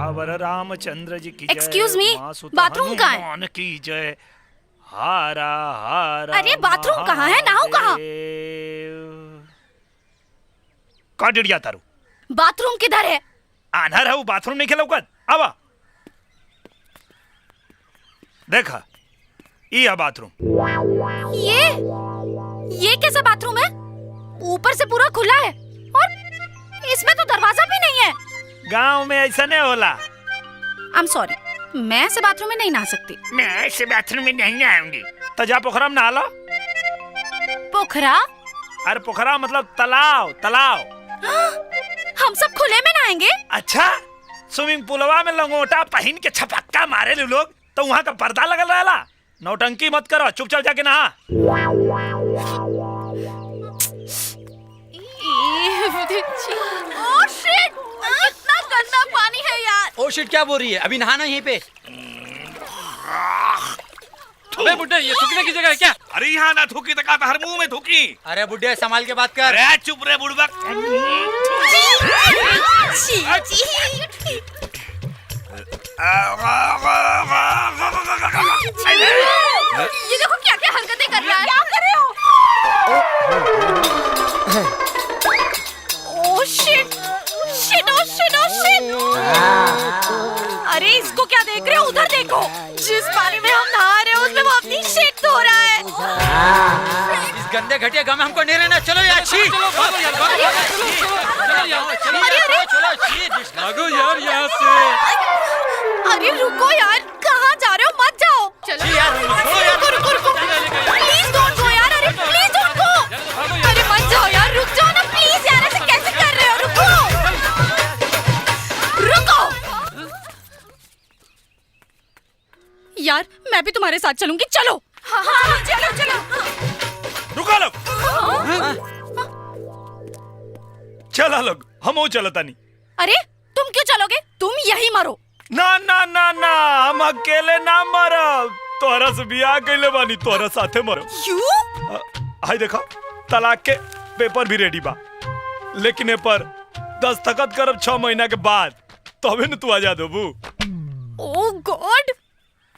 सियावर रामचंद्र जी की जय। Excuse me, bathroom कहाँ है? हनुमान की जय। हारा हारा अरे बाथरूम कहाँ है? नहाऊं कहाँ? का डिड़िया तारू बाथरूम किधर है? आना रहू बाथरूम नहीं खेला आवा देखा ये बाथरूम। ये कैसा बाथरूम है? ऊपर से पूरा खुला है और इसमें तो दरवाजा भी नहीं है। गांव में ऐसा नहीं होला। आई एम सॉरी, मैं ऐसे बाथरूम में नहीं नहा सकती। मैं ऐसे बाथरूम में नहीं आऊंगी। तो जा पोखरा में नहा लो। पोखरा? अरे पोखरा मतलब तालाब तालाब। हम सब खुले में नहाएंगे? अच्छा, स्विमिंग पूलवा में लंगोटा पहन के छपक्का मारे लोग तो वहाँ का पर्दा लगल रहला। नौटंकी मत करो, चुपचाप जाके नहा। ओह शिट, कितना गंदा पानी है यार। ओ शिट क्या बोल रही है? अभी नहाना यहीं पे। अबे बुड्ढे, ये थूकने की जगह है क्या? अरे यहाँ ना थूकी तो हर मुंह में थूकी। अरे बुड्ढे संभाल के बात कर। अरे चुप रे बुड़बक। ये देखो क्या क्या हरकतें कर रहा है। क्या कर रहे हो? Oh shit shit oh shit oh shit. अरे इसको क्या देख रहे हो? उधर देखो, जिस पानी में हम नहा रहे हैं उसमें वो अपनी शिट धो रहा है। इस गंदे घटिया गांव में हमको नहीं रहना। चलो यार, छी। भागो यार यहाँ से। अरे रुको यार, कहाँ जा रहे हो? मत जाओ। छी यार, रुको रुको रुको, प्लीज डोंट गो यार। अरे प्लीज डोंट गो। अरे मत जाओ यार, रुक जाओ ना प्लीज यार। ऐसे कैसे कर रहे हो? रुको यार, मैं भी तुम्हारे साथ चलूंगी। चलो। हाँ, चलो चलो। रुको लोग, चला लोग, हम चलता नहीं। अरे तुम क्यों चलोगे? तुम यही मरो। ना ना ना ना, हम अकेले ना मरब। तोहरा से बियाह कइले बानी, तोहरा साथे मरब। क्यों? हाय देखा, तलाक के पेपर भी रेडी बा, लेकिन ए पर दस्तखत करब 6 महीना के बाद, तबे न तू आजाद होबू। ओह गॉड,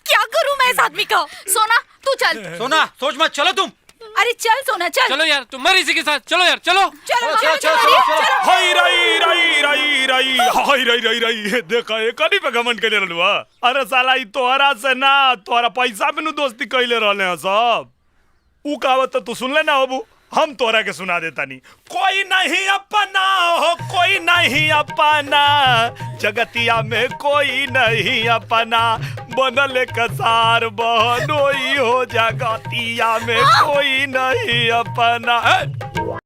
क्या करूं मैं इस आदमी का? सोना तू चल। सोना सोच मत, चलो तुम। अरे चल सोना चल। चलो यार, तुम मर इसी के साथ। चलो यार, चलो चलो चलो, चलो, चलो चलो। हाय रई रई रई रई, हाय रई रई रई, देखा ए कनी पे घमंड कइले रहलुआ। अरे साला ई तोहरा से ना, तोहरा पैसा में नु दोस्ती कइले रहले हैं सब। ऊ कहावत तू सुन ले ना होबू, हम तोरा के सुना देता नहीं। कोई नहीं अपना हो, कोई नहीं अपना, जगतिया में कोई नहीं अपना, बनल कसार बहनोई हो, जगतिया में कोई नहीं अपना।